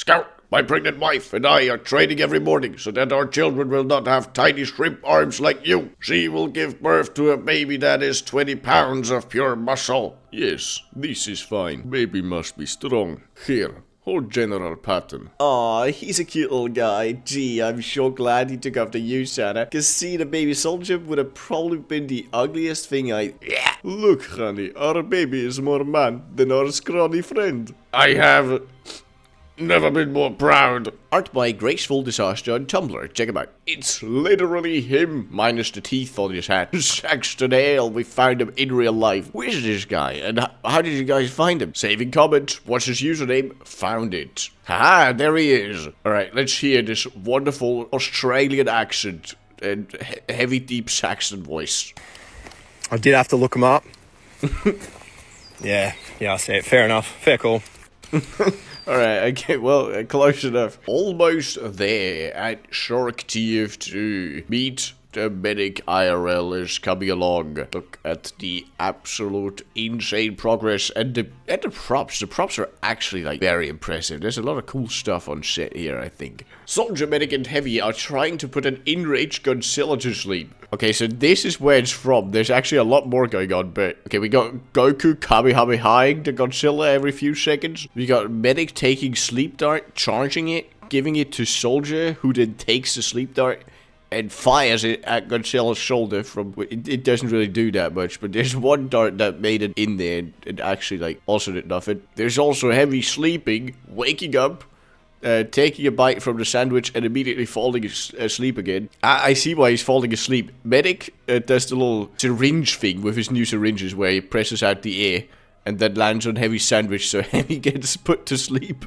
Scout, my pregnant wife and I are training every morning so that our children will not have tiny shrimp arms like you. She will give birth to a baby that is 20 pounds of pure muscle. Yes, this is fine. Baby must be strong. Here, hold General Patton. Aw, he's a cute little guy. Gee, I'm sure glad he took after you, Santa. Cause seeing a baby soldier would have probably been the ugliest thing I... Yeah. Look, honey, our baby is more man than our scrawny friend. I have never been more proud. Art by Graceful Disaster on Tumblr. Check him out. It's literally him, minus the teeth on his hat. Saxton Hale, we found him in real life. Where's this guy, and how did you guys find him? Saving comment. What's his username? Found it. Haha, there he is. Alright, let's hear this wonderful Australian accent and heavy deep Saxon voice. I did have to look him up. yeah, I see it. Fair enough. Fair call. Alright, okay, well, close enough. Almost there at Shark TF2. Meet the medic IRL is coming along. Look at the absolute insane progress and the props. The props are actually like very impressive. There's a lot of cool stuff on set here, I think. Soldier, medic, and heavy are trying to put an enraged Godzilla to sleep. Okay, so this is where it's from. There's actually a lot more going on, but... Okay, we got Goku Kamehamehaing the Godzilla every few seconds. We got medic taking sleep dart, charging it, giving it to soldier, who then takes the sleep dart and fires it at Godzilla's shoulder from... It doesn't really do that much, but there's one dart that made it in there and actually, like, also did nothing. There's also heavy sleeping, waking up, taking a bite from the sandwich and immediately falling asleep again. I see why he's falling asleep. Medic does the little syringe thing with his new syringes where he presses out the air and then lands on Heavy's sandwich so Heavy gets put to sleep.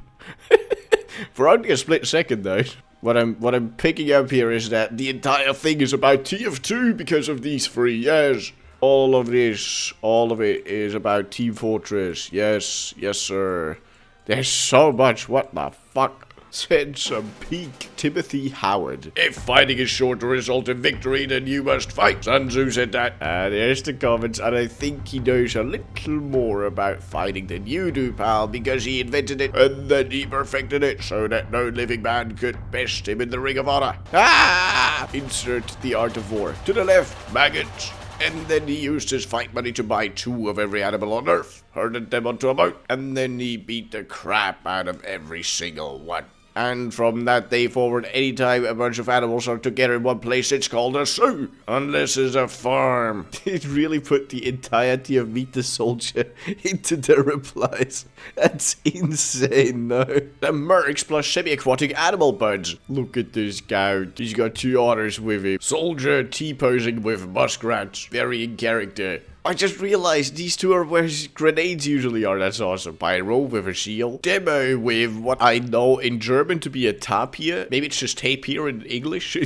For only a split second though. What I'm picking up here is that the entire thing is about TF2 because of these three, yes. All of it is about Team Fortress. Yes, sir. There's so much, what the fuck? Send some peak. Timothy Howard. If fighting is sure to result in victory, then you must fight. Sun Tzu said that. There's the comments, and I think he knows a little more about fighting than you do, pal, because he invented it, and then he perfected it, so that no living man could best him in the Ring of Honor. Ah! Insert the art of war. To the left, maggots. And then he used his fight money to buy 2 of every animal on Earth, herded them onto a boat, and then he beat the crap out of every single one. And from that day forward, anytime a bunch of animals are together in one place, it's called a zoo. Unless it's a farm. It really put the entirety of Meet the Soldier into the replies. That's insane, no? The mercs plus semi-aquatic animal buds. Look at this guy. He's got 2 otters with him. Soldier T-posing with muskrats. Very in character. I just realized these 2 are where grenades usually are. That's awesome. Pyro with a shield. Demo with what I know in German to be a tapir. Maybe it's just tapir in English.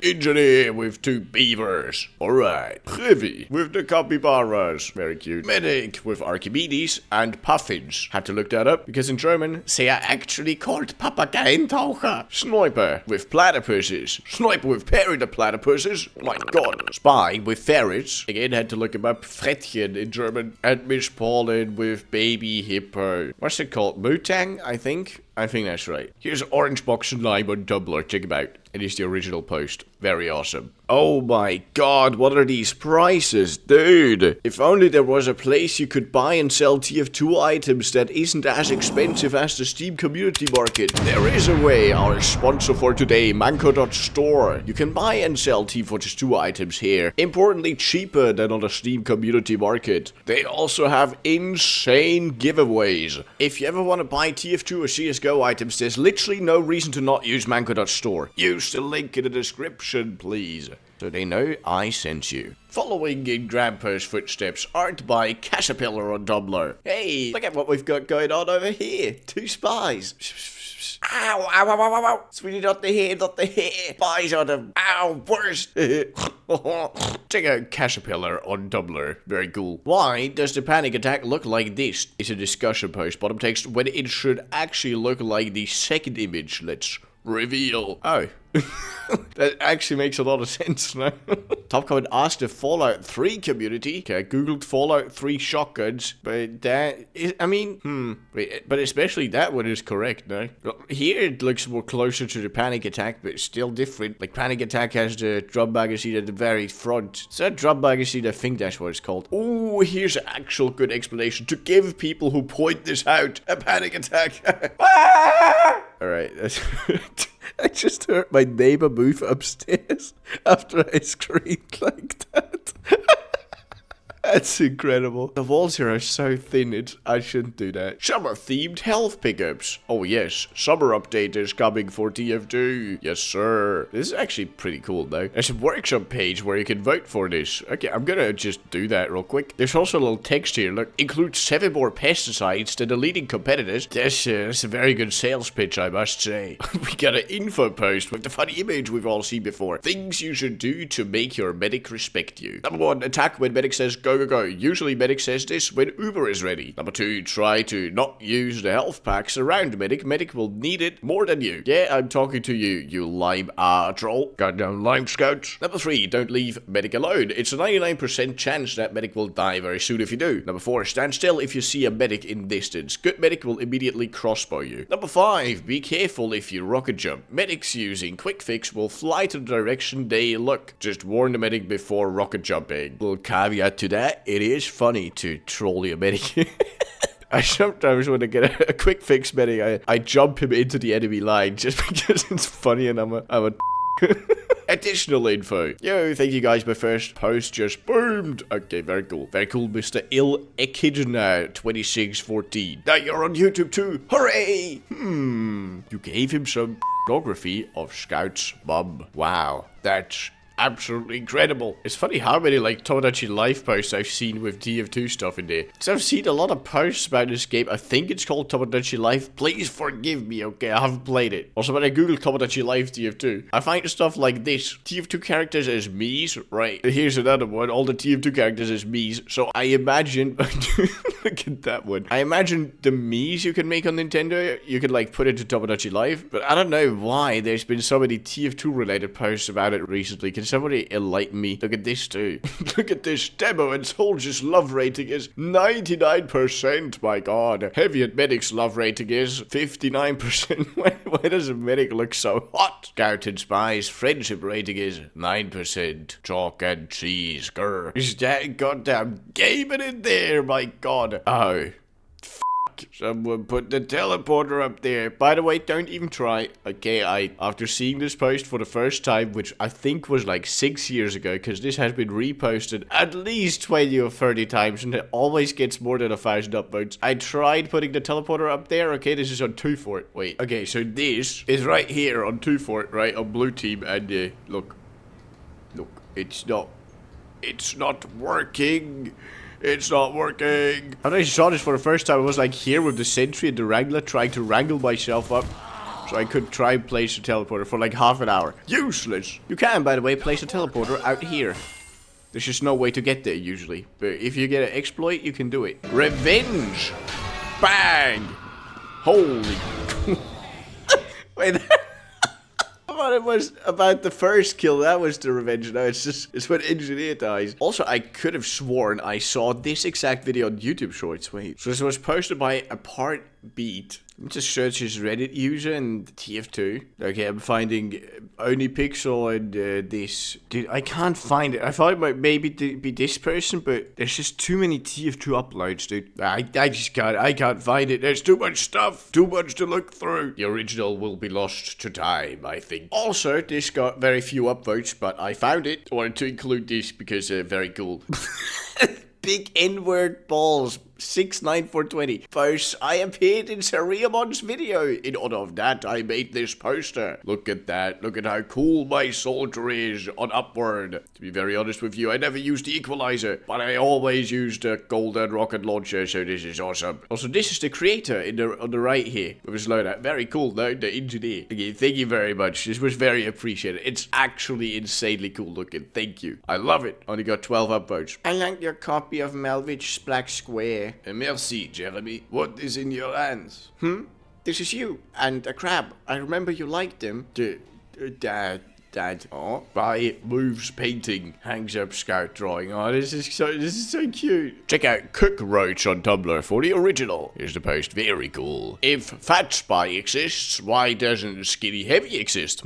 Engineer with 2 beavers. Alright. Heavy with the capybaras. Very cute. Medic with Archimedes and puffins. Had to look that up because in German they are actually called Papageientaucher. Sniper with platypuses. Sniper with the platypuses. My god. Spy with ferrets. Again, had to look him up. Frettchen in German, and Miss Paulin with baby hippo. What's it called? Mutang, I think? I think that's right. Here's Orange Box and Lime on Tumblr. Check him out. It is the original post. Very awesome. Oh my god, what are these prices, dude? If only there was a place you could buy and sell TF2 items that isn't as expensive as the Steam community market. There is a way. Our sponsor for today, Mannco.store. You can buy and sell TF2 items here. Importantly, cheaper than on the Steam community market. They also have insane giveaways. If you ever want to buy TF2 or CSGO items, there's literally no reason to not use Mannco.store. Use the link in the description, please, so they know I sent you. Following in Grandpa's footsteps, art by Caterpillar on Tumblr. Hey, look at what we've got going on over here. 2 spies. Ow, ow, ow, ow, ow. Sweetie, not the hair, not the hair. Spies on them. Ow, worst. Check out Caterpillar on Tumblr. Very cool. Why does the panic attack look like this? It's a discussion post. Bottom text, when it should actually look like the second image. Let's Reveal. Oh. That actually makes a lot of sense now. Top comment asked the Fallout 3 community. Okay, I googled Fallout 3 shotguns, but that is, I mean, wait, but especially that one is correct now. Here it looks more closer to the Panic Attack, but it's still different. Like Panic Attack has the drum magazine at the very front. It's that drum magazine, I think that's what it's called. Oh, here's an actual good explanation to give people who point this out a Panic Attack. Alright, I just heard my neighbor move upstairs after I screamed like that. That's incredible. The walls here are so thin, I shouldn't do that. Summer-themed health pickups. Oh yes, summer update is coming for TF2. Yes, sir. This is actually pretty cool, though. There's a workshop page where you can vote for this. Okay, I'm gonna just do that real quick. There's also a little text here. Look, includes 7 more pesticides than the leading competitors. That's a very good sales pitch, I must say. We got an info post with the funny image we've all seen before. Things you should do to make your medic respect you. Number 1, attack when medic says go. Usually medic says this when Uber is ready. Number 2, try to not use the health packs around medic. Medic will need it more than you. Yeah, I'm talking to you, you lime troll. Goddamn lime scouts. Number 3, don't leave medic alone. It's a 99% chance that medic will die very soon if you do. Number 4, stand still if you see a medic in distance. Good medic will immediately crossbow you. Number 5, be careful if you rocket jump. Medics using quick fix will fly to the direction they look. Just warn the medic before rocket jumping. Little caveat to that. It is funny to troll your medic. I sometimes when I get a quick fix medic, I jump him into the enemy line just because it's funny and I'm a Additional info. Yo, thank you guys. My first post just boomed. Okay, very cool. Very cool, Mr. Echidna 2614. Now you're on YouTube too. Hooray! You gave him some biography of Scout's mum. Wow, that's absolutely incredible. It's funny how many like Tomodachi Life posts I've seen with TF2 stuff in there. So I've seen a lot of posts about this game. I think it's called Tomodachi Life. Please forgive me, okay? I haven't played it. Also, when I google Tomodachi Life TF2, I find stuff like this. TF2 characters as Mii's, right? Here's another one. All the TF2 characters as Mii's. So I imagine, look at that one. I imagine the Mii's you can make on Nintendo, you can like put into Tomodachi Life. But I don't know why there's been so many TF2 related posts about it recently. Can somebody enlighten me? Look at this too. Look at this demo and Soldier's love rating is 99%. My god. Heavy and Medic's love rating is 59%. Why does a Medic look so hot? Scout and Spy's friendship rating is 9%. Chalk and cheese. Grr. Is that goddamn gaming in there? My god. Oh. Someone put the teleporter up there. By the way, don't even try. Okay, after seeing this post for the first time, which I think was like 6 years ago, because this has been reposted at least 20 or 30 times, and it always gets more than 1,000 upvotes. I tried putting the teleporter up there. Okay, this is on 2fort. Wait, okay, so this is right here on 2fort, right, on blue team, and look, it's not working. It's not working. When I saw this for the first time, I was like here with the Sentry and the Wrangler trying to wrangle myself up so I could try and place the teleporter for like half an hour. Useless. You can, by the way, place a teleporter out here. There's just no way to get there usually. But if you get an exploit, you can do it. Revenge. Bang. Holy. Wait. I thought it was about the first kill. That was the revenge. No, it's when engineer dies. Also, I could have sworn I saw this exact video on YouTube Shorts. Wait. So this was posted by Apart Beat. Let me just search his Reddit user and TF2. Okay, I'm finding only Pixel and this. Dude, I can't find it. I thought it might maybe be this person, but there's just too many TF2 uploads, dude. I can't find it. There's too much stuff. Too much to look through. The original will be lost to time, I think. Also, this got very few upvotes, but I found it. I wanted to include this because very cool. Big N-word balls. 69420. First, I appeared in Seriamon's video. In honor of that, I made this poster. Look at that. Look at how cool my soldier is on Upward. To be very honest with you, I never used the equalizer, but I always used a golden rocket launcher, so this is awesome. Also, this is the creator on the right here with his loadout. Very cool, though, the engineer. Okay, thank you very much. This was very appreciated. It's actually insanely cool looking. Thank you. I love it. Only got 12 upvotes. I like your copy of Melvich's Black Square. Merci, Jeremy. What is in your hands? this is you and a crab. I remember you liked him. Dad. Oh, by moves painting, hangs up scout drawing. Oh, this is so cute. Check out Cook Roach on Tumblr for the original. Here's the post. Very cool. If Fat Spy exists, why doesn't Skinny Heavy exist?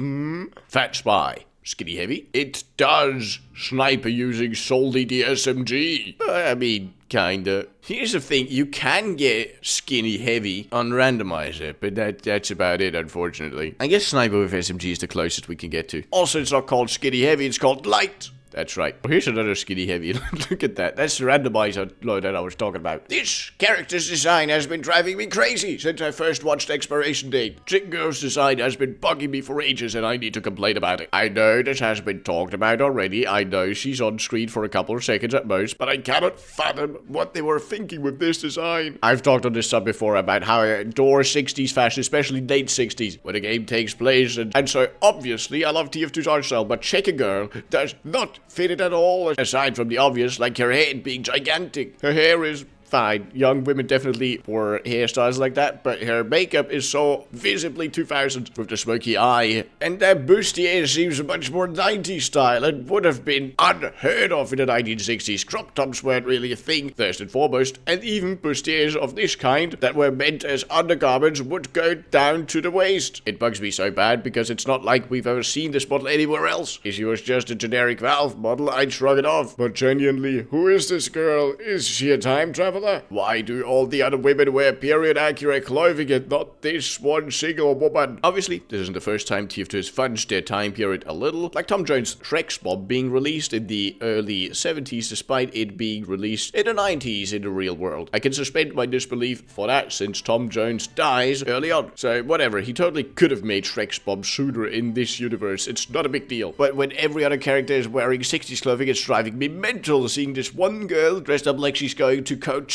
Fat Spy. Skinny Heavy? It does. Sniper using solely the SMG. I mean, kinda. Here's the thing, you can get Skinny Heavy on randomizer, but that's about it, unfortunately. I guess Sniper with SMG is the closest we can get to. Also, it's not called Skinny Heavy, it's called Light. That's right. Well, here's another Skinny Heavy. Look at that. That's the randomizer load that I was talking about. This character's design has been driving me crazy since I first watched Expiration Date. Chick Girl's design has been bugging me for ages and I need to complain about it. I know this has been talked about already. I know she's on screen for a couple of seconds at most, but I cannot fathom what they were thinking with this design. I've talked on this sub before about how I adore 60s fashion, especially late 60s, when a game takes place, and so obviously I love TF2's art style, but Chick Girl does not fit it at all, aside from the obvious, like her head being gigantic. Her hair is fine. Young women definitely wore hairstyles like that, but her makeup is so visibly 2000s with the smoky eye. And that bustier seems much more 90s style and would have been unheard of in the 1960s. Crop tops weren't really a thing, first and foremost, and even bustiers of this kind that were meant as undergarments would go down to the waist. It bugs me so bad because it's not like we've ever seen this model anywhere else. If she was just a generic Valve model, I'd shrug it off. But genuinely, who is this girl? Is she a time traveler? Why do all the other women wear period-accurate clothing and not this one single woman? Obviously, this isn't the first time TF2 has fudged their time period a little, like Tom Jones' Shrek Bob being released in the early 70s despite it being released in the 90s in the real world. I can suspend my disbelief for that since Tom Jones dies early on. So whatever, he totally could have made Shrek Bob sooner in this universe. It's not a big deal. But when every other character is wearing 60s clothing, it's driving me mental seeing this one girl dressed up like she's going to Coachella.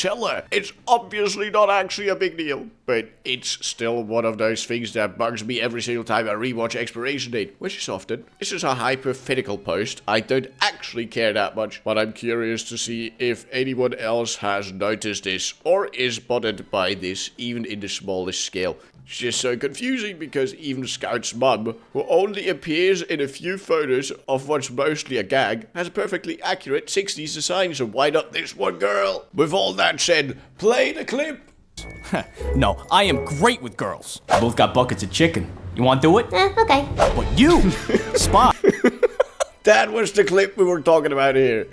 It's obviously not actually a big deal, but it's still one of those things that bugs me every single time I rewatch Expiration Date, which is often. This is a hypothetical post. I don't actually care that much, but I'm curious to see if anyone else has noticed this or is bothered by this, even in the smallest scale. It's just so confusing because even Scout's mum, who only appears in a few photos of what's mostly a gag, has a perfectly accurate 60s design, so why not this one girl? With all that said, play the clip! No, I am great with girls. Both got buckets of chicken. You want to do it? Okay. But you, Spot. That was the clip we were talking about here.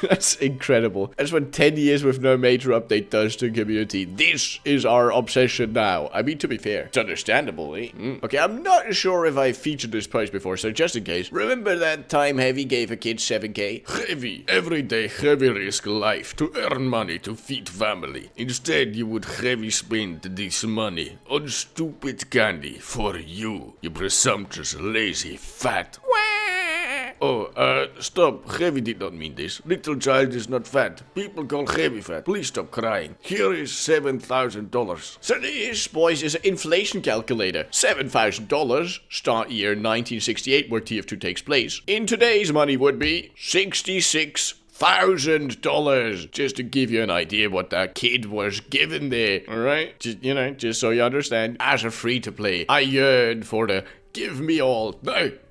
That's incredible. That's what 10 years with no major update does to community. This is our obsession now. I mean, to be fair, it's understandable, eh? Okay, I'm not sure if I featured this post before, so just in case. Remember that time Heavy gave a kid 7k? Heavy. Every day Heavy risk life to earn money to feed family. Instead, you would Heavy spend this money on stupid candy for you presumptuous, lazy, fat. Oh, stop. Heavy did not mean this. Little child is not fat. People call Heavy fat. Please stop crying. Here is $7,000. So this, boys, is an inflation calculator. $7,000, start year 1968 where TF2 takes place. In today's money would be $66,000, just to give you an idea what that kid was given there, alright? Just so you understand, as a free-to-play, I yearn for the give me all.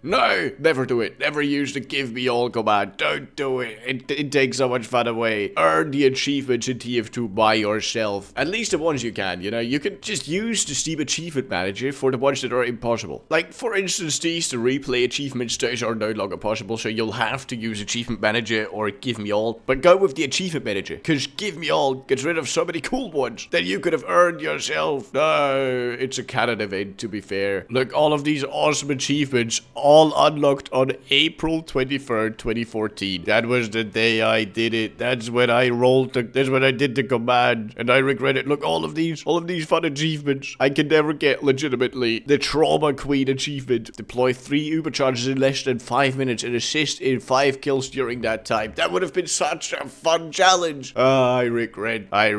No, never do it. Never use the give me all command. Don't do it. It takes so much fun away. Earn the achievements in TF2 by yourself. At least the ones you can, You can just use the Steam Achievement Manager for the ones that are impossible. Like, for instance, these, the replay achievements, those are no longer possible, so you'll have to use Achievement Manager or Give Me All. But go with the Achievement Manager, because Give Me All gets rid of so many cool ones that you could have earned yourself. No, it's a canon event, to be fair. Look, all of these awesome achievements, all unlocked on April 23rd, 2014. That was the day I did it. That's when I that's when I did the command, and I regret it. Look, all of these fun achievements I can never get legitimately. The Trauma Queen achievement. Deploy 3 Uber charges in less than 5 minutes and assist in 5 kills during that time. That would have been such a fun challenge. I regret. I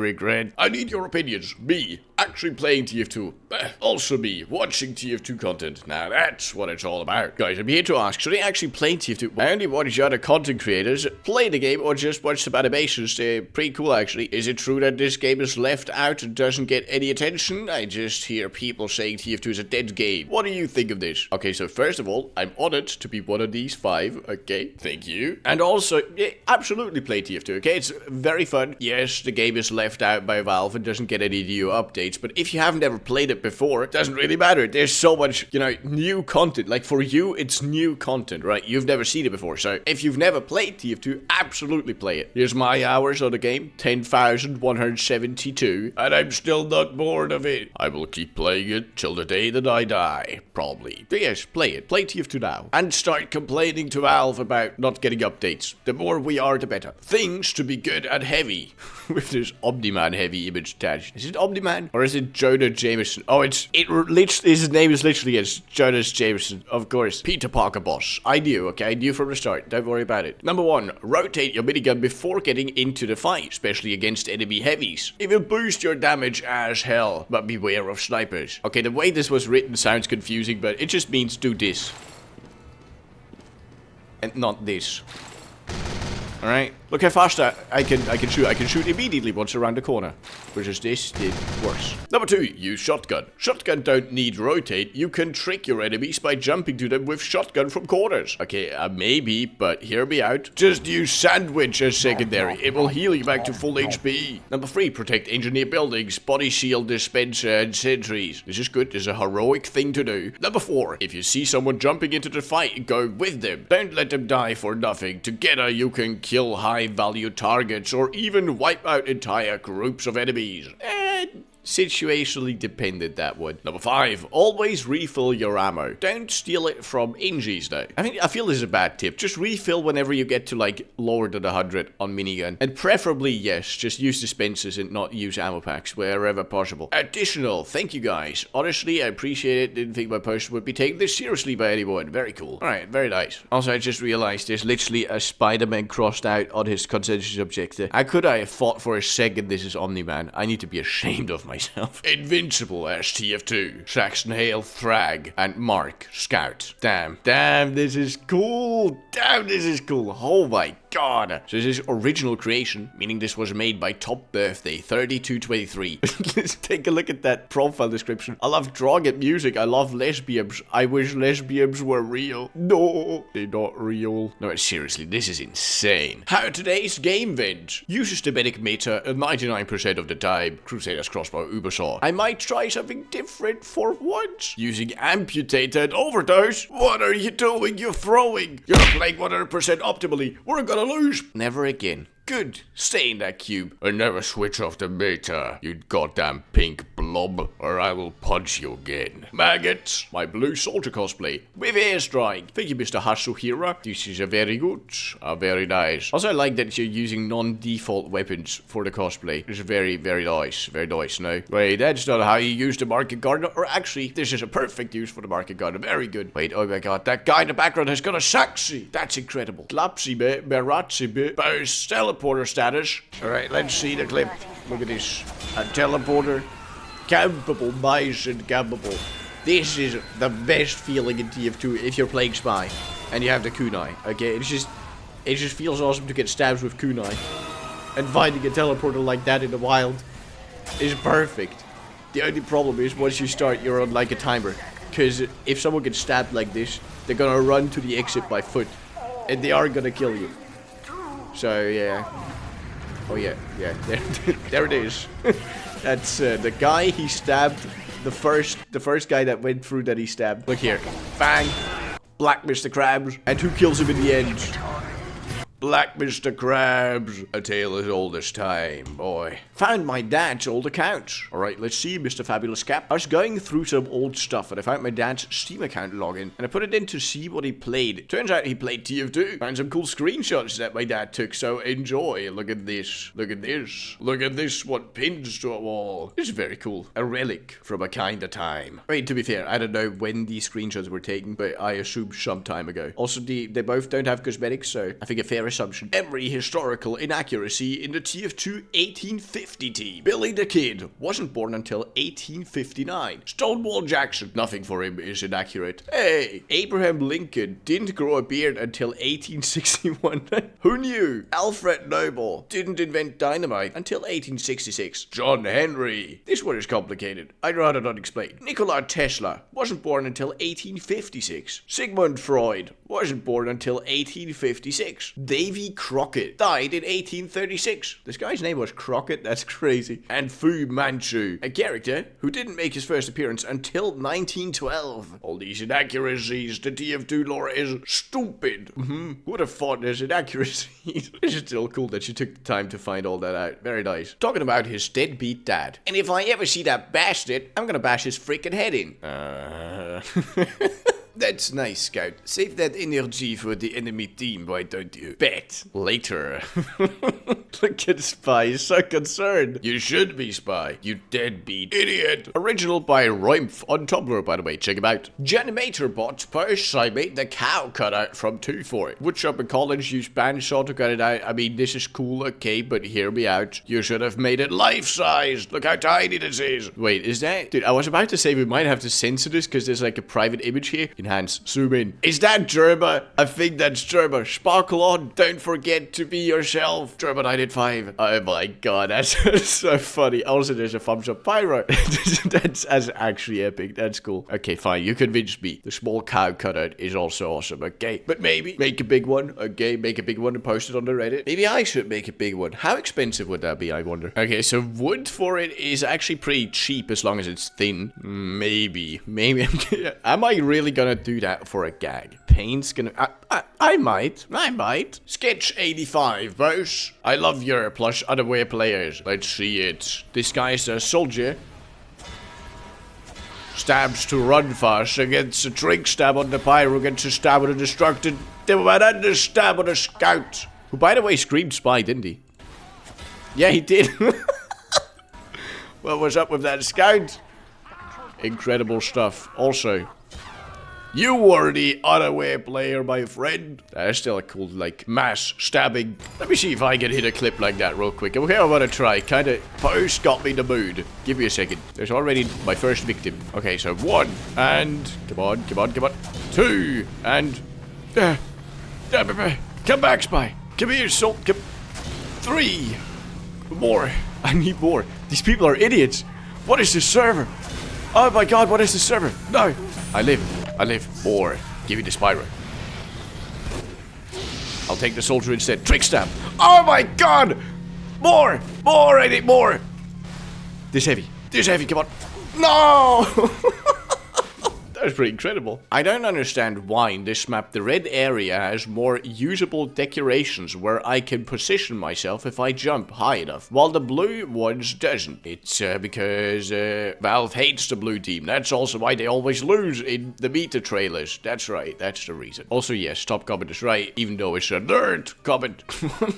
need your opinions. Me, actually playing TF2. Also me, watching TF2 content. Now, Yeah, that's what it's all about. Guys, I'm here to ask, should I actually play TF2? I only watch other content creators play the game or just watch some animations. They're pretty cool, actually. Is it true that this game is left out and doesn't get any attention? I just hear people saying TF2 is a dead game. What do you think of this? Okay, so first of all, I'm honored to be one of these 5. Okay, thank you. And also, yeah, absolutely play TF2, okay? It's very fun. Yes, the game is left out by Valve and doesn't get any new updates, but if you haven't ever played it before, it doesn't really matter. There's so much, you know, new content. Like, for you, it's new content, right? You've never seen it before, so if you've never played TF2, absolutely play it. Here's my hours on the game, 10,172, and I'm still not bored of it. I will keep playing it till the day that I die, probably. But yes, play it. Play TF2 now. And start complaining to Valve about not getting updates. The more we are, the better. Things to be good and heavy. With this Omni-Man heavy image attached. Is it Omni-Man? Or is it Jonah Jameson? Oh, his name is literally Jonas Jameson, of course. Peter Parker boss. I knew, okay? I knew from the start. Don't worry about it. Number 1, rotate your minigun before getting into the fight, especially against enemy heavies. It will boost your damage as hell, but beware of snipers. Okay, the way this was written sounds confusing, but it just means do this. And not this. Alright, look how fast I can shoot. I can shoot immediately once around the corner. Versus this did worse. Number 2, use shotgun. Shotgun don't need rotate. You can trick your enemies by jumping to them with shotgun from corners. Okay, maybe, but hear me out. Just use sandwich as secondary. It will heal you back to full HP. Number 3, protect engineer buildings, body shield dispenser, and sentries. This is good. This is a heroic thing to do. Number 4, if you see someone jumping into the fight, go with them. Don't let them die for nothing. Together you can kill high-value targets or even wipe out entire groups of enemies. Situationally dependent, that one. Number 5, always refill your ammo. Don't steal it from Ingies though. I feel this is a bad tip. Just refill whenever you get to like lower than 100 on minigun. And preferably, yes, just use dispensers and not use ammo packs wherever possible. Additional, thank you guys. Honestly, I appreciate it. Didn't think my post would be taken this seriously by anyone. Very cool. Alright, very nice. Also, I just realized there's literally a Spider-Man crossed out on his consensus objective. How could I have thought for a second this is Omni-Man? I need to be ashamed of myself. Invincible as TF2, Saxon Hale Thrag, and Mark Scout. Damn, this is cool. Damn, this is cool. Oh my god. So this is original creation, meaning this was made by Top Birthday 3223. Let's take a look at that profile description. I love drawing at music. I love lesbians. I wish lesbians were real. No, they're not real. No, seriously, this is insane. How today's game went. Uses the medic meter 99% of the time. Crusader's crossbow Ubersaw. I might try something different for once. Using amputator and overdose. What are you doing? You're throwing. You're not playing 100% optimally. We're gonna lose. Never again. Good. Stay in that cube. And never switch off the meter, you goddamn pink blob, or I will punch you again. Maggots. My blue soldier cosplay with airstrike. Thank you, Mr. Hasuhira. This is a very good. Very nice. Also, I like that you're using non-default weapons for the cosplay. It's very, very nice. Very nice, no? Wait, that's not how you use the market garden. Or actually, this is a perfect use for the market garden. Very good. Wait, oh my god. That guy in the background has got a saxy. That's incredible. Klapsy bit, Beratzi bit. Boast teleporter status. Alright, let's see the clip. Look at this. A teleporter. Campable, mice and campable. This is the best feeling in TF2 if you're playing Spy and you have the kunai. Okay, it just feels awesome to get stabs with kunai. And finding a teleporter like that in the wild is perfect. The only problem is once you start, you're on like a timer. Because if someone gets stabbed like this, they're gonna run to the exit by foot. And they are gonna kill you. So, yeah. Oh, yeah. There it is. That's the guy he stabbed. The first guy that went through that he stabbed. Look here. Bang. Black Mr. Krabs. And who kills him in the end? Black Mr. Krabs. A tale as old as time, boy. Found my dad's old account. Alright, let's see, Mr. Fabulous Cap. I was going through some old stuff and I found my dad's Steam account login. And I put it in to see what he played. Turns out he played TF2. Found some cool screenshots that my dad took, so enjoy. Look at this. Look at this. Look at this, what pins to a wall. This is very cool. A relic from a kind of time. I mean, to be fair, I don't know when these screenshots were taken, but I assume some time ago. Also, they both don't have cosmetics, so I think a fair presumption. Every historical inaccuracy in the TF2 1850 team. Billy the Kid wasn't born until 1859. Stonewall Jackson, nothing for him is inaccurate. Hey, Abraham Lincoln didn't grow a beard until 1861. Who knew? Alfred Nobel didn't invent dynamite until 1866. John Henry. This one is complicated. I'd rather not explain. Nikola Tesla wasn't born until 1856. Sigmund Freud wasn't born until 1856. Davy Crockett died in 1836. This guy's name was Crockett? That's crazy. And Fu Manchu, a character who didn't make his first appearance until 1912. All these inaccuracies, the TF2 lore is stupid. Who would have thought there's inaccuracies? It's still cool that she took the time to find all that out. Very nice. Talking about his deadbeat dad. And if I ever see that bastard, I'm gonna bash his freaking head in. That's nice, Scout. Save that energy for the enemy team, why don't you? Bet. Later. Look at Spy, he's so concerned. You should be, Spy. You deadbeat idiot. Original by Roimph on Tumblr, by the way. Check him out. Janimator bot posts I made the cow cutout from 2-4. Woodshop in college used bandsaw to cut it out. I mean, this is cool, okay, but hear me out. You should have made it life-sized. Look how tiny this is. Wait, is that... Dude, I was about to say we might have to censor this because there's like a private image here. Enhance. Zoom in. Is that Germa? I think that's Germa. Sparkle on. Don't forget to be yourself. Germa 985. Oh my god, that's so funny. Also, there's a thumbs up pyro. that's actually epic. That's cool. Okay, fine. You convinced me. The small cow cutout is also awesome. Okay, but maybe make a big one. Okay, make a big one and post it on the Reddit. Maybe I should make a big one. How expensive would that be, I wonder? Okay, so wood for it is actually pretty cheap as long as it's thin. Maybe. Am I really gonna do that for a gag? Paint's gonna... I might. Sketch 85, boss. I love your plush underwear players. Let's see it. This guy's a soldier. Stabs to run fast against a trick stab on the pyro, gets a stab on a destructed timberman and a stab on a scout. Who, by the way, screamed Spy, didn't he? Yeah, he did. What was up with that scout? Incredible stuff. Also... You were the unaware player, my friend. That's still a cool, like, mass stabbing. Let me see if I can hit a clip like that real quick. Okay, I'm gonna try. Kinda, post got me in the mood. Give me a second. There's already my first victim. Okay, so 1, and... Come on. 2, and... come back, Spy. Come here, Salt. 3. More. I need more. These people are idiots. What is this server? Oh my god, what is this server? No. I live. More. Give me the Spyro. I'll take the soldier instead. Trick stab. Oh my god! More! I need more! This heavy, come on. No! That was pretty incredible. I don't understand why in this map the red area has more usable decorations where I can position myself if I jump high enough, while the blue ones doesn't. It's because Valve hates the blue team. That's also why they always lose in the beta trailers. That's right, that's the reason. Also, yes, top comment is right, even though it's a nerd comment.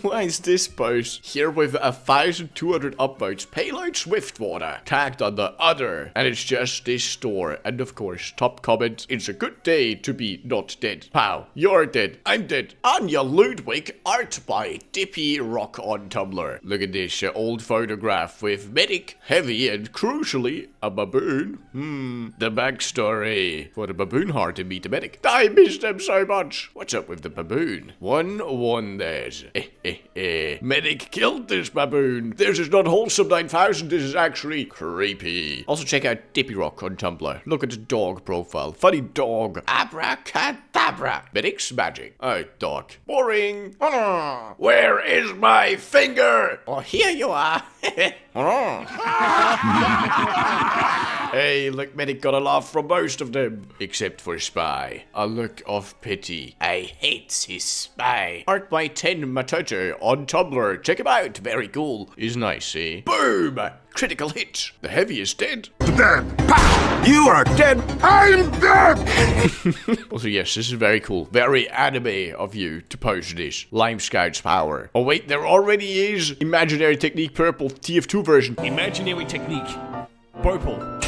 Why is this post here with 1,200 upvotes? Payload Swiftwater tagged on the other, and it's just this store, and of course, top comment, it's a good day to be not dead. Pow, you're dead, I'm dead. Anya Ludwig, art by Dippy Rock on Tumblr. Look at this old photograph with medic, heavy, and crucially, a baboon. The backstory for the baboon heart to meet the medic. I miss them so much. What's up with the baboon? 1-1 there's. Medic killed this baboon. This is not wholesome 9000, this is actually creepy. Also check out Dippy Rock on Tumblr. Look at the dog profile. Funny dog. Abracadabra. Medic's magic. Oh, dog. Boring. Where is my finger? Oh, here you are. Hey, look, medic got a laugh from most of them. Except for Spy. A look of pity. I hate his Spy. Art by 10 Matojo on Tumblr. Check him out. Very cool. He's nice, eh? Boom! Critical hit. The heavy is dead. Dead. Pow! You are dead. I'm dead. Also, yes, this is very cool. Very anime of you to post this. Lime Scout's power. Oh, wait, there already is Imaginary Technique Purple TF2 version. Imaginary technique. Purple.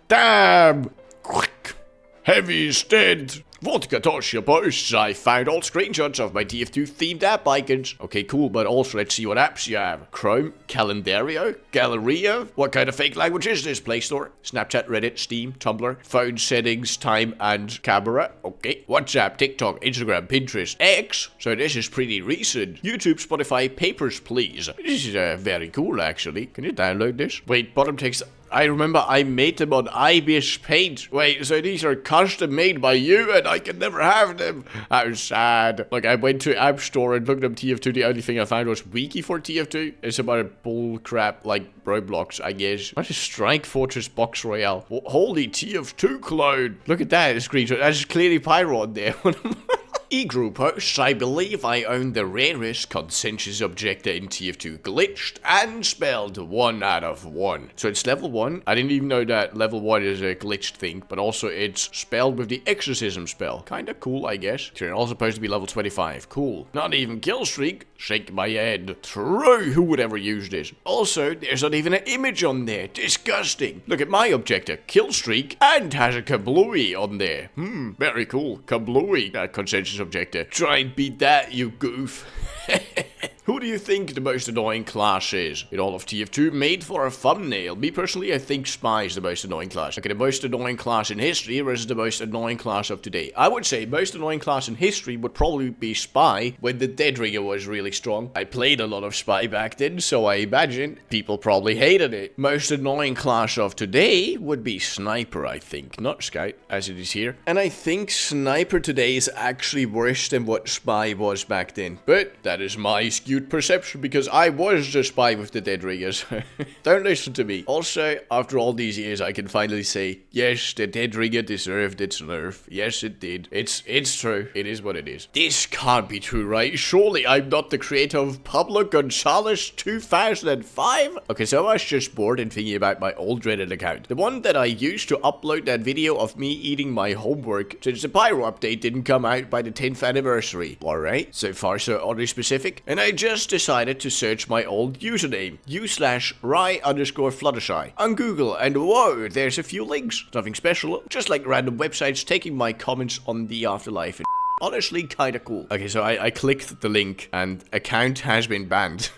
Damn! Quick. Heavy is dead. Vodka toss your posts. I found all screenshots of my TF2 themed app icons. Okay, cool, but also let's see what apps you have. Chrome, Calendario, Galleria. What kind of fake language is this? Play Store, Snapchat, Reddit, Steam, Tumblr, phone settings, time, and camera. Okay. WhatsApp, TikTok, Instagram, Pinterest, X. So this is pretty recent. YouTube, Spotify, Papers, Please. This is very cool, actually. Can you download this? Wait, bottom text. I remember I made them on Ibis Paint. Wait, so these are custom made by you and I can never have them. How sad. Like, I went to App Store and looked up TF2. The only thing I found was Wiki for TF2. It's about a bull crap, like Roblox, I guess. What is Strike Fortress Box Royale? Holy TF2 clone. Look at that screenshot. That's clearly Pyro on there. E-group hosts, I believe I own the rarest consensus objector in TF2, glitched and spelled 1 out of 1. So it's level 1. I didn't even know that level 1 is a glitched thing, but also it's spelled with the exorcism spell. Kinda cool, I guess. So it's also supposed to be level 25. Cool. Not even kill streak. Shake my head. True. Who would ever use this? Also, there's not even an image on there. Disgusting. Look at my objector. Kill streak and has a kablooey on there. Very cool. Kablooey. That consensus objector. Try and beat that, you goof. Who do you think the most annoying class is in all of TF2 made for a thumbnail? Me personally, I think Spy is the most annoying class. Okay, the most annoying class in history versus the most annoying class of today. I would say most annoying class in history would probably be Spy when the Deadringer was really strong. I played a lot of Spy back then, so I imagine people probably hated it. Most annoying class of today would be Sniper, I think. Not Scout, as it is here. And I think Sniper today is actually worse than what Spy was back then. But that is my skewed perception because I was the Spy with the Deadringers. Don't listen to me. Also, after all these years, I can finally say, yes, the Deadringer deserved its nerf. Yes, it did. It's true. It is what it is. This can't be true, right? Surely I'm not the creator of Pablo Gonzalez 2005? Okay, so I was just bored and thinking about my old Reddit account. The one that I used to upload that video of me eating my homework since the Pyro update didn't come out by the 10th anniversary. Alright, so far so oddly specific. And I just decided to search my old username, u/Ry_Fluttershy, on Google, and whoa, there's a few links. Nothing special, just like random websites taking my comments on the afterlife and honestly kinda cool. Okay, so I clicked the link and account has been banned.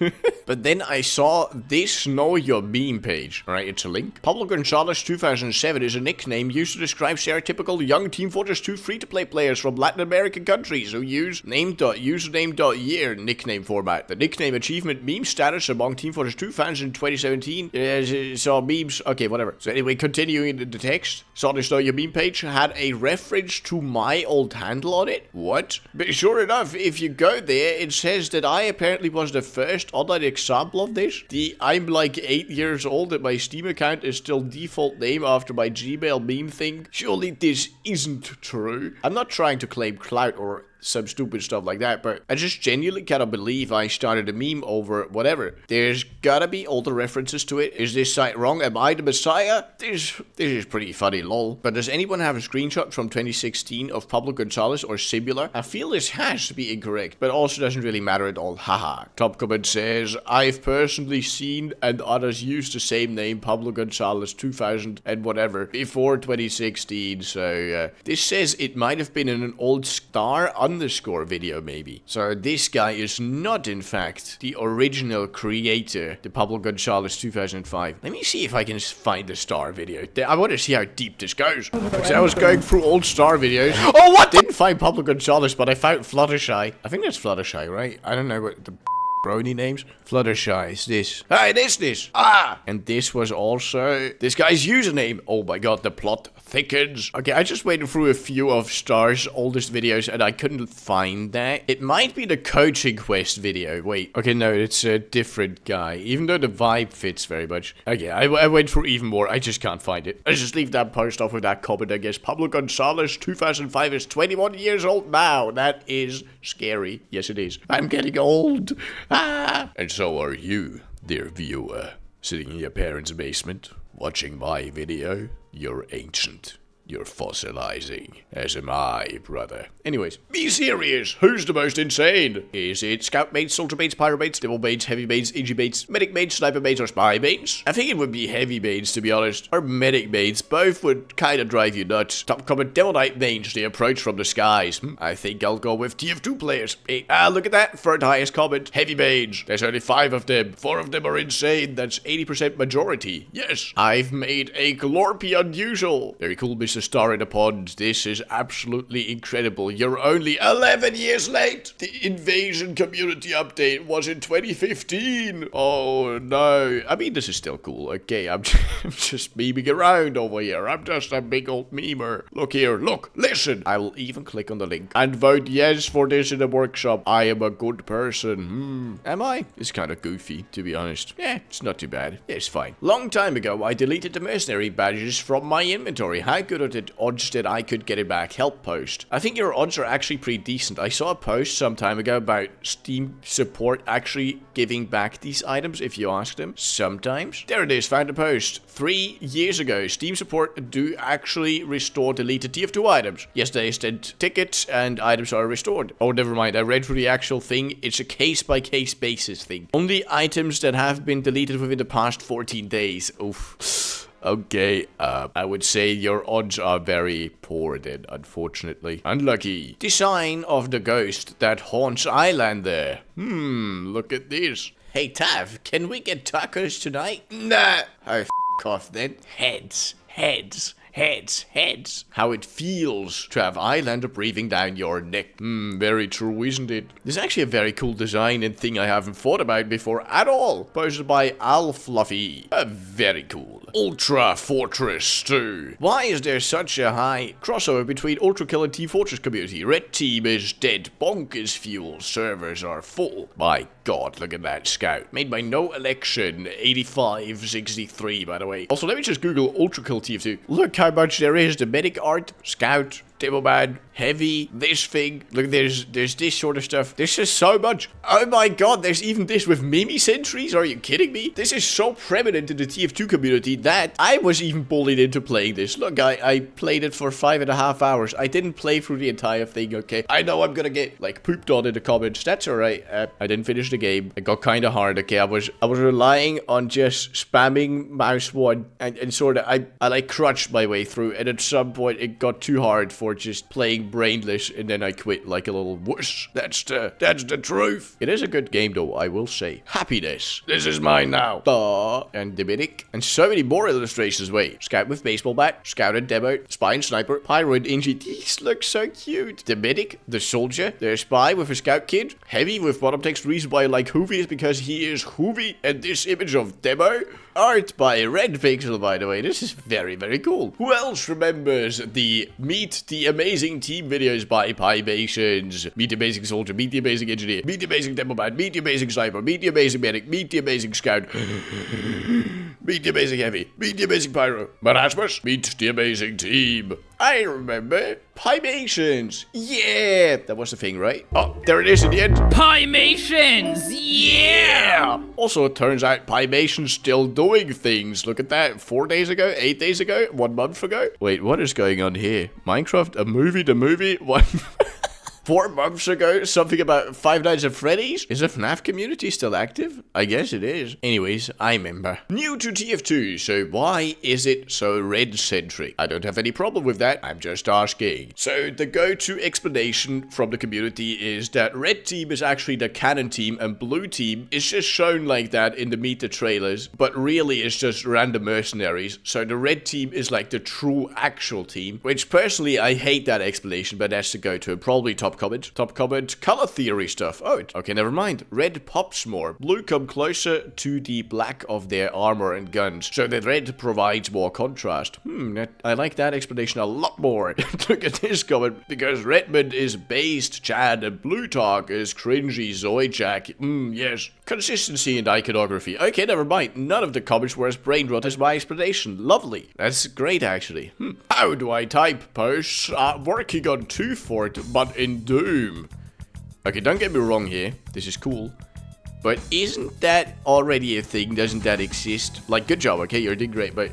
But then I saw this Know Your Meme page. Alright, it's a link. Pablo Gonzalez 2007 is a nickname used to describe stereotypical young Team Fortress 2 free-to-play players from Latin American countries who use name.username.year nickname format. The nickname achievement meme status among Team Fortress 2 fans in 2017 saw memes. Okay, whatever. So anyway, continuing the text. Saw this Know Your Meme page had a reference to my old handle on it. What? But sure enough, if you go there, it says that I apparently was the first online example of this. I'm like 8 years old and my Steam account is still default name after my Gmail meme thing. Surely this isn't true. I'm not trying to claim clout or some stupid stuff like that, but I just genuinely cannot believe I started a meme over whatever. There's gotta be older references to it. Is this site wrong? Am I the messiah? This is pretty funny, lol. But does anyone have a screenshot from 2016 of Pablo Gonzalez or similar? I feel this has to be incorrect, but also doesn't really matter at all. Haha. Top comment says, I've personally seen and others used the same name, Pablo Gonzalez 2000 and whatever, before 2016, so this says it might have been in an old star underscore video maybe. So this guy is not in fact the original creator, the Pablo Gonzalez 2005. Let me see if I can find the star video. I want to see how deep this goes. So I was going through old star videos. Oh, what? Didn't find Pablo Gonzalez, but I found Fluttershy. I think that's Fluttershy, right? I don't know what the brony names. Fluttershy is this. Hey, this. Ah! And this was also this guy's username. Oh my god, the plot thickens. Okay, I just went through a few of Star's oldest videos and I couldn't find that. It might be the coaching quest video. Wait. Okay, no, it's a different guy. Even though the vibe fits very much. Okay, I went through even more. I just can't find it. Let's just leave that post off with that comment, I guess. Pablo Gonzalez 2005 is 21 years old now. That is scary. Yes, it is. I'm getting old. Ah! And so are you, dear viewer. Sitting in your parents' basement, watching my video. You're ancient. You're fossilizing, as am I, brother. Anyways, be serious. Who's the most insane? Is it scout mates, soldier mates, pyro mates, devil mates, heavy mates, AG mates, medic mates, sniper mates, or spy mates? I think it would be heavy mates, to be honest. Or medic mates. Both would kind of drive you nuts. Top comment, devil knight mates, the approach from the skies. I think I'll go with TF2 players. Hey, look at that. Third highest comment. Heavy mage. There's only 5 of them. 4 of them are insane. That's 80% majority. Yes. I've made a Glorpy unusual. Very cool, Mr. Star in the Pond. This is absolutely incredible. You're only 11 years late. The Invasion Community update was in 2015. Oh, no. I mean, this is still cool. Okay, I'm just memeing around over here. I'm just a big old memer. Look here. Look. Listen. I will even click on the link and vote yes for this in the workshop. I am a good person. Am I? It's kind of goofy, to be honest. Yeah, it's not too bad. Yeah, it's fine. Long time ago, I deleted the mercenary badges from my inventory. How good are the odds that I could get it back? Help post. I think your odds are actually pretty decent. I saw a post some time ago about Steam support actually giving back these items if you ask them. Sometimes. There it is. Found a post. 3 years ago, Steam support do actually restore deleted TF2 items. Yes, they sent tickets and items are restored. Oh, never mind. I read through the actual thing. It's a case-by-case basis thing. Only items that have been deleted within the past 14 days. Oof. Okay, I would say your odds are very poor then, unfortunately. Unlucky. Design of the ghost that haunts Eyelander. Look at this. Hey, Tav, can we get tacos tonight? Nah. Oh, f*** off then. Heads. How it feels to have Eyelander breathing down your neck. Very true, isn't it? This is actually a very cool design and thing I haven't thought about before at all. Posted by Al Fluffy. Very cool. Ultra Fortress 2. Why is there such a high crossover between Ultrakill and T-Fortress community? Red team is dead. Bonk is fuel. Servers are full. My god, look at that scout. Made by No Election 8563, by the way. Also, let me just Google Ultrakill TF2. Look how much there is. The medic art, scout, Demoman, heavy, this thing. Look, there's this sort of stuff. There's just so much. Oh my god, there's even this with Mimi sentries. Are you kidding me? This is so prevalent in the TF2 community that I was even bullied into playing this. Look, I played it for 5.5 hours. I didn't play through the entire thing, okay? I know I'm gonna get, like, pooped on in the comments. That's alright. I didn't finish the game. It got kind of hard, okay? I was relying on just spamming mouse 1 and sort of, I like crutched my way through, and at some point it got too hard for just playing brainless, and then I quit like a little wuss. That's the truth. It is a good game though, I will say. Happiness. This is mine now. And the medic. And so many more illustrations. Wait. Scout with baseball bat. Scout and demo. Spy and sniper. Pyro and Inji. These look so cute. The medic. The soldier. The spy with a scout kid. Heavy with bottom text. Reason why I like Hoovy is because he is Hoovy. And this image of demo. Art by Red Pixel, by the way. This is very, very cool. Who else remembers the Meet the Amazing Team videos by Piemations? Meet the Amazing Soldier, Meet the Amazing Engineer, Meet the Amazing Demoman, Meet the Amazing Sniper, Meet the Amazing Medic, Meet the Amazing Scout, Meet the Amazing Heavy, Meet the Amazing Pyro, Marasmus, Meet the Amazing Team. I remember. Piemations. Yeah. That was the thing, right? Oh, there it is in the end. Piemations. Yeah. Also, it turns out Piemations still doing things. Look at that. 4 days ago, 8 days ago, 1 month ago. Wait, what is going on here? Minecraft, a movie, the movie? What? 4 months ago, something about Five Nights at Freddy's? Is the FNAF community still active? I guess it is. Anyways, I remember. New to TF2, so why is it so red-centric? I don't have any problem with that, I'm just asking. So, the go-to explanation from the community is that red team is actually the canon team and blue team is just shown like that in the Meet the trailers, but really it's just random mercenaries. So, the red team is like the true actual team, which personally I hate that explanation, but that's the go-to. Probably top comment, color theory stuff. Oh, okay, never mind. Red pops more. Blue come closer to the black of their armor and guns, so that red provides more contrast. I like that explanation a lot more. Look at this comment, because Redmond is based Chad and Blue Talk is cringy Zoidjack. Yes. Consistency and iconography. Okay, never mind. None of the comments were as brain rot as my explanation. Lovely. That's great, actually. How do I type posts? Working on 2 Fort, but in Doom. Okay, don't get me wrong here. This is cool. But isn't that already a thing? Doesn't that exist? Like, good job, okay? You're doing great, but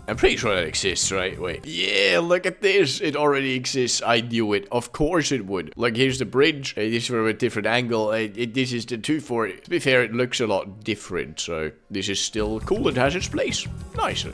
I'm pretty sure that exists, right? Wait. Yeah, look at this. It already exists. I knew it. Of course it would. Like, here's the bridge. This is from a different angle. This is the 240. To be fair, it looks a lot different, so this is still cool. It has its place. Nice.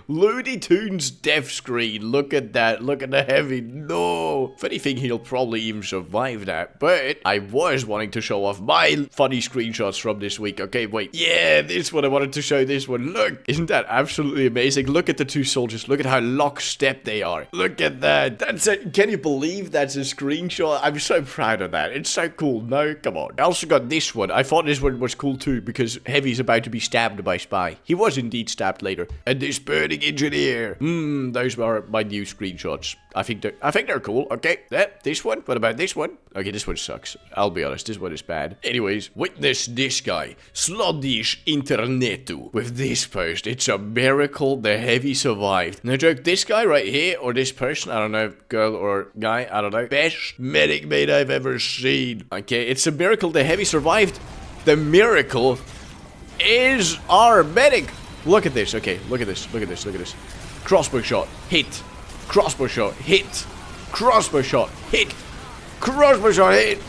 Looney Tunes death screen. Look at that. Look at the heavy. No. If anything, he'll probably even survive that. But I was wanting to show off my funny screenshots from this week. Okay, wait. Yeah, this one. I wanted to show this one. Look. Isn't that absolutely amazing? Look at the two soldiers. Look at how lockstep they are. Look at that. That's it. Can you believe that's a screenshot? I'm so proud of that. It's so cool. No, come on. I also got this one. I thought this one was cool too because Heavy's about to be stabbed by Spy. He was indeed stabbed later. And this burning engineer. Those are my new screenshots. I think they're cool. Okay, this one. What about this one? Okay, this one sucks. I'll be honest, this one is bad. Anyways, witness this guy, Slodish Internetu, with this post. It's a miracle the Heavy survived. No joke, this guy right here, or this person, I don't know, girl or guy, I don't know. Best medic mate I've ever seen. Okay, it's a miracle the Heavy survived. The miracle is our medic. Look at this. Okay, look at this. Look at this. Look at this. Crossbow shot. Hit. Crossbow shot. Hit. Crossbow shot. Hit. Crossbow shot. Hit.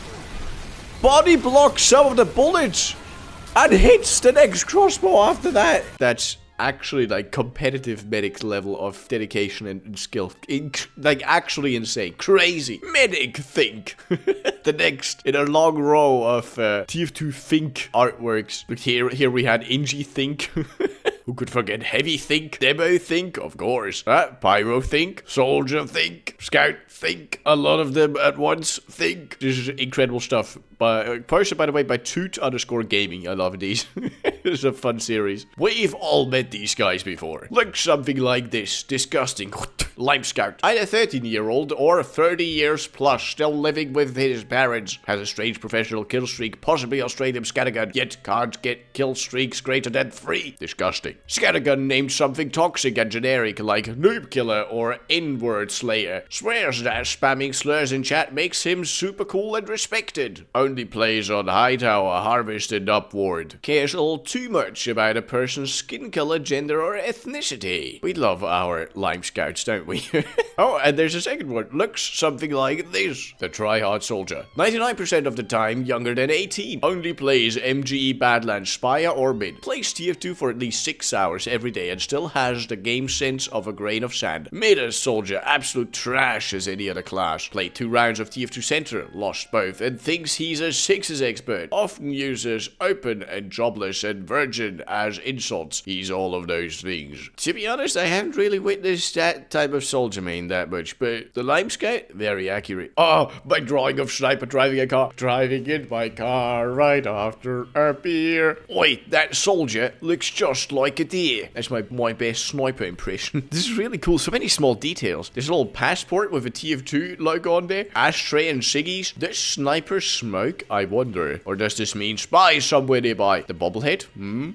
Body blocks some of the bullets. And hits the next crossbow after that. That's actually like competitive medic level of dedication and skill. Like actually insane. Crazy. Medic think. The next in a long row of TF2 think artworks. But here we had Inji think. Who could forget Heavy think, Demo think, of course. Pyro think, Soldier think, Scout think. A lot of them at once think. This is incredible stuff. Posted, by the way, by Toot_gaming. I love these. It's a fun series. We've all met these guys before. Look something like this. Disgusting. Lime Scout. Either 13-year-old or 30 years plus, still living with his parents. Has a strange professional kill streak, possibly Australian scattergun, yet can't get kill streaks greater than 3. Disgusting. Scattergun named something toxic and generic, like Noob Killer or N-Word Slayer. Swears that spamming slurs in chat makes him super cool and respected. Only plays on Hightower, Harvest and Upward. Cares a little too much about a person's skin color, gender or ethnicity. We love our Lime Scouts, don't we? Oh, and there's a second one. Looks something like this. The Tryhard Soldier. 99% of the time younger than 18. Only plays MGE Badlands, Spire or Mid. Plays TF2 for at least 6 hours every day and still has the game sense of a grain of sand. Meta Soldier. Absolute trash as any other class. Played 2 rounds of TF2 Center. Lost both and thinks he's a 6s expert. Often uses open and jobless and virgin as insults. He's all of those things. To be honest, I haven't really witnessed that type of soldier main that much, but the Lime Scout, very accurate. Oh, my drawing of Sniper driving a car. Driving in my car right after a beer. Wait, that soldier looks just like a deer. That's my best sniper impression. This is really cool. So many small details. There's a little passport with a TF2 logo on there. Ashtray and ciggies. Does Sniper smoke? I wonder. Or does this mean Spy somewhere nearby? The bobblehead?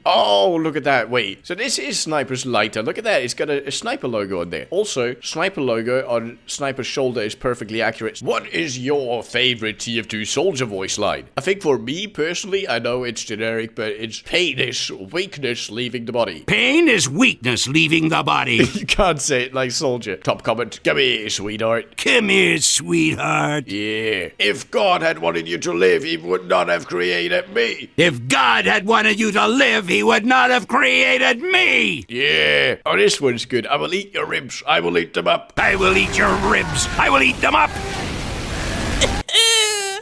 Oh, look at that. Wait. So this is Sniper's lighter. Look at that. It's got a Sniper logo on there. Also, Sniper logo on Sniper's shoulder is perfectly accurate. What is your favorite TF2 soldier voice line? I think for me personally, I know it's generic, but it's pain is weakness leaving the body. Pain is weakness leaving the body. You can't say it like soldier. Top comment. Come here, sweetheart. Come here, sweetheart. Yeah. If God had wanted you to live, he would not have created me. If God had wanted you to live, he would not have created me. Yeah. Oh, this one's good. I will eat your ribs. I will eat them up. I will eat your ribs. I will eat them up.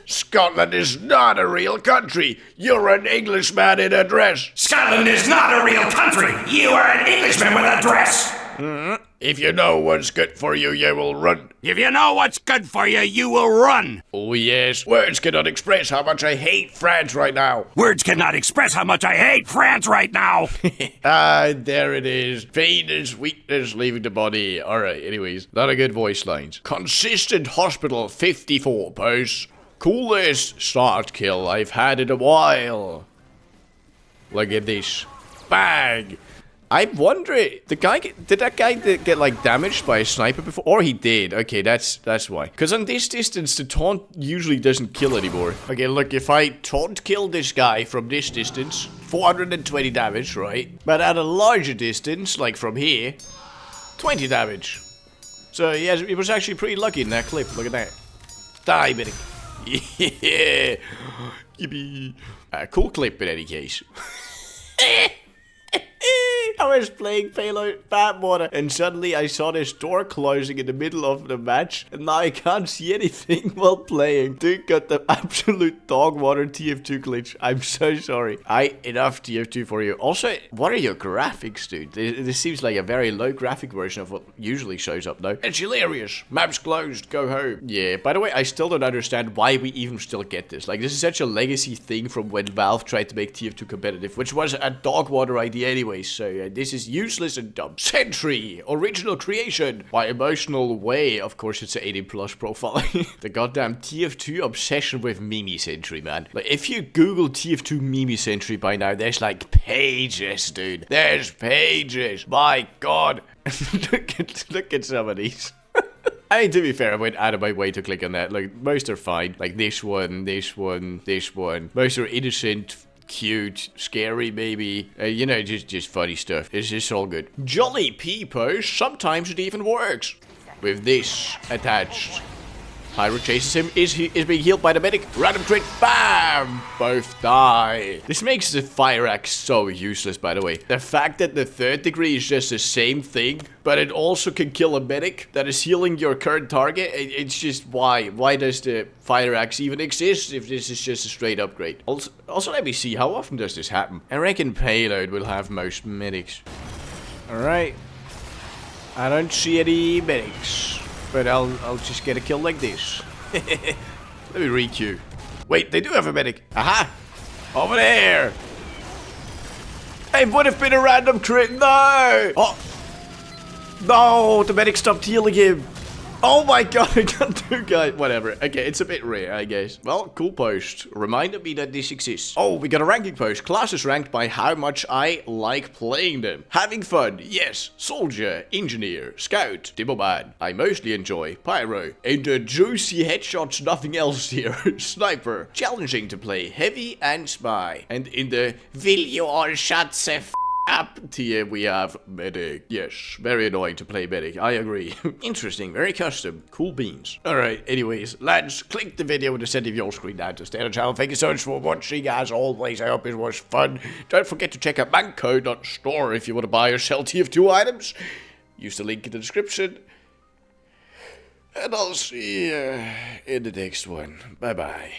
Scotland is not a real country. You're an Englishman in a dress. Scotland is not a real country. You are an Englishman with a dress. If you know what's good for you, you will run. If you know what's good for you, you will run. Oh yes, words cannot express how much I hate France right now. Words cannot express how much I hate France right now. There it is. Pain is weakness leaving the body. Alright, anyways. Not a good voice lines. Consistent Hospital 54 posts. Coolest start kill I've had in a while. Look at this. Bang! I'm wondering, did that guy get like damaged by a sniper before? Or he did. Okay, that's why. Because on this distance, the taunt usually doesn't kill anymore. Okay, look, if I taunt kill this guy from this distance, 420 damage, right? But at a larger distance, like from here, 20 damage. So yeah, he was actually pretty lucky in that clip. Look at that. Die, medic. Yeah. Yippee. Cool clip in any case. I was playing Payload Batwater, and suddenly I saw this door closing in the middle of the match, and now I can't see anything while playing. Dude got the absolute dog water TF2 glitch. I'm so sorry. Enough TF2 for you. Also, what are your graphics, dude? This seems like a very low graphic version of what usually shows up, though. It's hilarious. Map's closed. Go home. Yeah, by the way, I still don't understand why we even still get this. Like, this is such a legacy thing from when Valve tried to make TF2 competitive, which was a dog water idea anyway, so this is useless and dumb. Sentry, original creation. By emotional way, of course, it's an 18+ profile. The goddamn TF2 obsession with Mimi Sentry, man. Like, if you Google TF2 Mimi Sentry by now, there's like pages, dude. There's pages. My God. look at some of these. I mean, to be fair, I went out of my way to click on that. Like, most are fine. Like this one, this one, this one. Most are innocent, cute, scary, maybe. You know, just funny stuff. It's just all good. Jolly peepers. Sometimes it even works. With this attached. Pyro chases him. Is being healed by the medic. Random crit. Bam! Both die. This makes the fire axe so useless, by the way. The fact that the 3rd degree is just the same thing, but it also can kill a medic that is healing your current target. It's just why? Why does the fire axe even exist if this is just a straight upgrade? Also, let me see. How often does this happen? I reckon Payload will have most medics. Alright. I don't see any medics. But I'll just get a kill like this. Let me re-queue. Wait, they do have a medic. Aha! Over there! It would have been a random crit. No! Oh! No! The medic stopped healing him. Oh my God, I got 2 guys. Whatever. Okay, it's a bit rare, I guess. Well, cool post. Reminded me that this exists. Oh, we got a ranking post. Classes ranked by how much I like playing them. Having fun, yes. Soldier, Engineer, Scout, Demoman. I mostly enjoy Pyro. And the juicy headshots, nothing else here. Sniper. Challenging to play Heavy and Spy. And in the will you all shut the f up tier we have Medic. Yes, very annoying to play Medic, I agree. Interesting, very custom, cool beans. Alright, anyways, lads, click the video in the center of your screen now to stay on the channel. Thank you so much for watching, as always. I hope it was fun. Don't forget to check out Mannco.store if you want to buy or sell TF2 items. Use the link in the description. And I'll see you in the next one. Bye-bye.